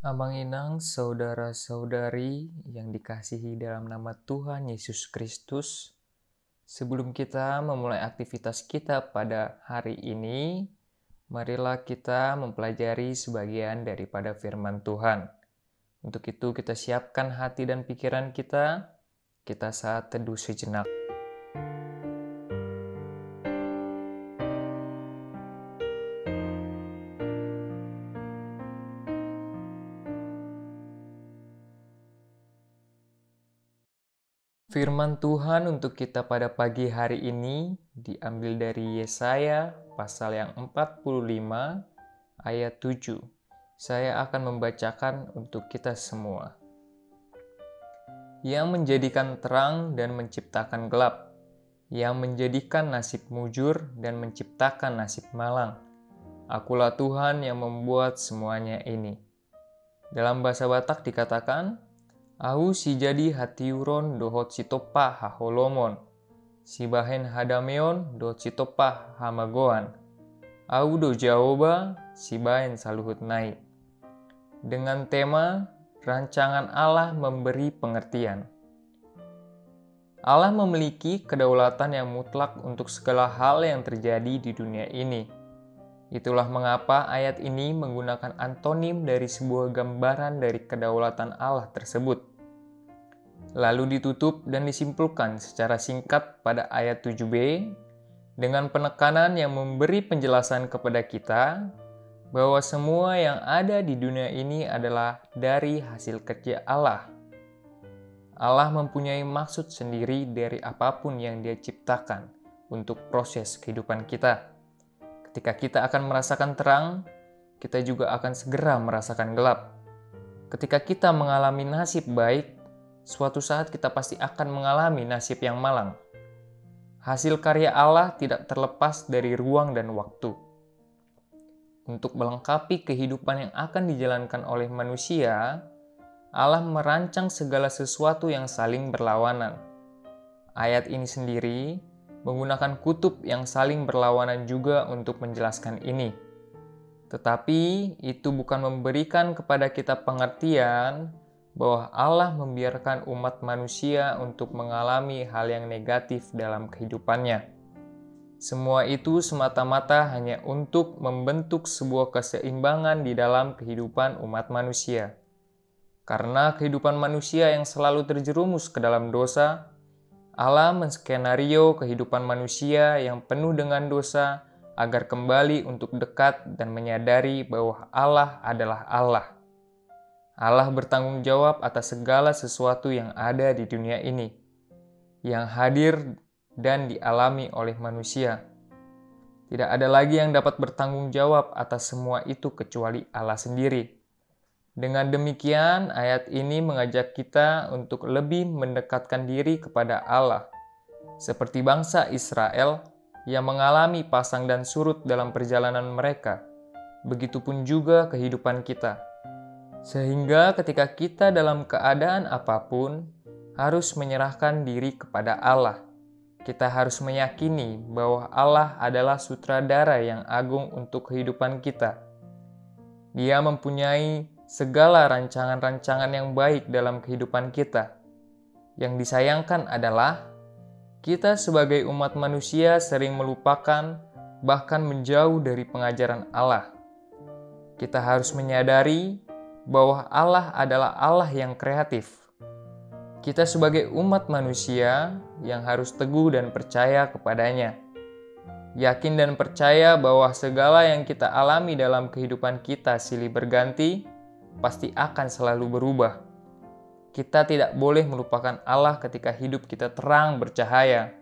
Abang Inang, saudara-saudari yang dikasihi dalam nama Tuhan Yesus Kristus, sebelum kita memulai aktivitas kita pada hari ini, marilah kita mempelajari sebagian daripada firman Tuhan. Untuk itu kita siapkan hati dan pikiran kita saat teduh sejenak. Firman Tuhan untuk kita pada pagi hari ini diambil dari Yesaya pasal yang 45 ayat 7. Saya akan membacakan untuk kita semua. Yang menjadikan terang dan menciptakan gelap, yang menjadikan nasib mujur dan menciptakan nasib malang. Akulah Tuhan yang membuat semuanya ini. Dalam bahasa Batak dikatakan, Au si jadi hatiuron dohot sitopa haholomon, si bahen hadameon dohot sitopa hamagoan, au do jaoba si bahen saluhut naik. Dengan tema, rancangan Allah memberi pengertian. Allah memiliki kedaulatan yang mutlak untuk segala hal yang terjadi di dunia ini. Itulah mengapa ayat ini menggunakan antonim dari sebuah gambaran dari kedaulatan Allah tersebut. Lalu ditutup dan disimpulkan secara singkat pada ayat 7b dengan penekanan yang memberi penjelasan kepada kita bahwa semua yang ada di dunia ini adalah dari hasil kerja Allah. Allah mempunyai maksud sendiri dari apapun yang Dia ciptakan untuk proses kehidupan kita. Ketika kita akan merasakan terang, kita juga akan segera merasakan gelap. Ketika kita mengalami nasib baik, suatu saat kita pasti akan mengalami nasib yang malang. Hasil karya Allah tidak terlepas dari ruang dan waktu. Untuk melengkapi kehidupan yang akan dijalankan oleh manusia, Allah merancang segala sesuatu yang saling berlawanan. Ayat ini sendiri menggunakan kutub yang saling berlawanan juga untuk menjelaskan ini. Tetapi itu bukan memberikan kepada kita pengertian bahwa Allah membiarkan umat manusia untuk mengalami hal yang negatif dalam kehidupannya. Semua itu semata-mata hanya untuk membentuk sebuah keseimbangan di dalam kehidupan umat manusia. Karena kehidupan manusia yang selalu terjerumus ke dalam dosa, Allah menskenario kehidupan manusia yang penuh dengan dosa agar kembali untuk dekat dan menyadari bahwa Allah adalah Allah. Allah bertanggung jawab atas segala sesuatu yang ada di dunia ini, yang hadir dan dialami oleh manusia. Tidak ada lagi yang dapat bertanggung jawab atas semua itu kecuali Allah sendiri. Dengan demikian, ayat ini mengajak kita untuk lebih mendekatkan diri kepada Allah, seperti bangsa Israel yang mengalami pasang dan surut dalam perjalanan mereka. Begitupun juga kehidupan kita. Sehingga ketika kita dalam keadaan apapun, harus menyerahkan diri kepada Allah. Kita harus meyakini bahwa Allah adalah sutradara yang agung untuk kehidupan kita. Dia mempunyai segala rancangan-rancangan yang baik dalam kehidupan kita. Yang disayangkan adalah kita sebagai umat manusia sering melupakan bahkan menjauh dari pengajaran Allah. Kita harus menyadari bahwa Allah adalah Allah yang kreatif. Kita sebagai umat manusia yang harus teguh dan percaya kepadanya. Yakin dan percaya bahwa segala yang kita alami dalam kehidupan kita silih berganti, pasti akan selalu berubah. Kita tidak boleh melupakan Allah ketika hidup kita terang bercahaya.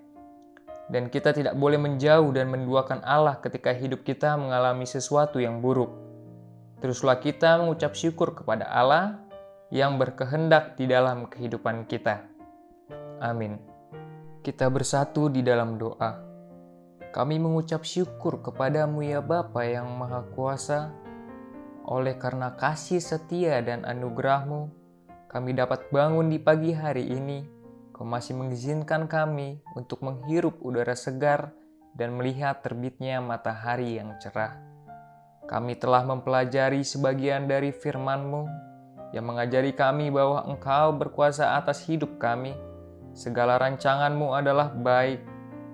Dan kita tidak boleh menjauh dan menduakan Allah ketika hidup kita mengalami sesuatu yang buruk. Teruslah kita mengucap syukur kepada Allah yang berkehendak di dalam kehidupan kita. Amin. Kita bersatu di dalam doa. Kami mengucap syukur kepadamu ya Bapa yang Maha Kuasa. Oleh karena kasih setia dan anugerah-Mu, kami dapat bangun di pagi hari ini. Kau masih mengizinkan kami untuk menghirup udara segar dan melihat terbitnya matahari yang cerah. Kami telah mempelajari sebagian dari firman-Mu, yang mengajari kami bahwa Engkau berkuasa atas hidup kami. Segala rancangan-Mu adalah baik.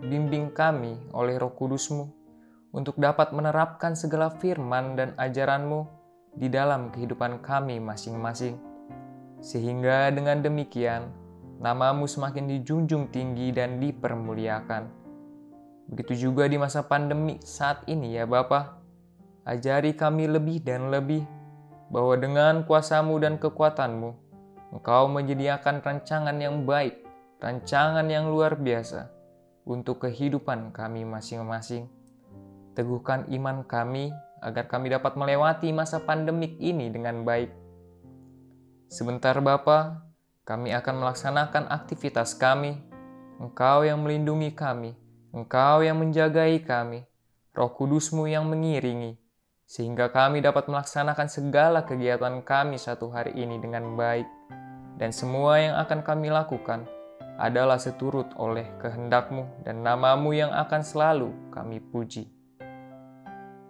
Bimbing kami oleh Roh Kudus-Mu untuk dapat menerapkan segala firman dan ajaran-Mu di dalam kehidupan kami masing-masing. Sehingga dengan demikian, nama-Mu semakin dijunjung tinggi dan dipermuliakan. Begitu juga di masa pandemi saat ini ya Bapa. Ajari kami lebih dan lebih bahwa dengan kuasa-Mu dan kekuatan-Mu, Engkau menyediakan rancangan yang baik, rancangan yang luar biasa untuk kehidupan kami masing-masing. Teguhkan iman kami agar kami dapat melewati masa pandemik ini dengan baik. Sebentar Bapa, kami akan melaksanakan aktivitas kami. Engkau yang melindungi kami, Engkau yang menjagai kami, Roh Kudus-Mu yang mengiringi, sehingga kami dapat melaksanakan segala kegiatan kami satu hari ini dengan baik. Dan semua yang akan kami lakukan adalah seturut oleh kehendak-Mu dan nama-Mu yang akan selalu kami puji.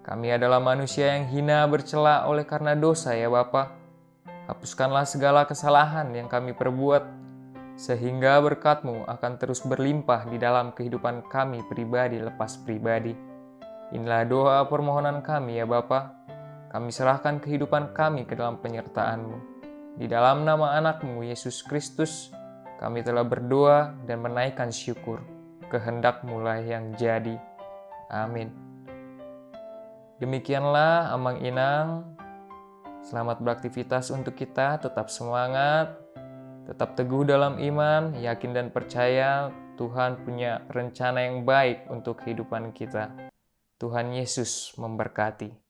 Kami adalah manusia yang hina bercela oleh karena dosa ya Bapa. Hapuskanlah segala kesalahan yang kami perbuat, sehingga berkat-Mu akan terus berlimpah di dalam kehidupan kami pribadi lepas pribadi. Inilah doa permohonan kami ya Bapa. Kami serahkan kehidupan kami ke dalam penyertaan-Mu. Di dalam nama anak-Mu Yesus Kristus, kami telah berdoa dan menaikkan syukur. Kehendak-Mu lah yang jadi. Amin. Demikianlah Amang Inang. Selamat beraktivitas untuk kita, tetap semangat, tetap teguh dalam iman, yakin dan percaya Tuhan punya rencana yang baik untuk kehidupan kita. Tuhan Yesus memberkati.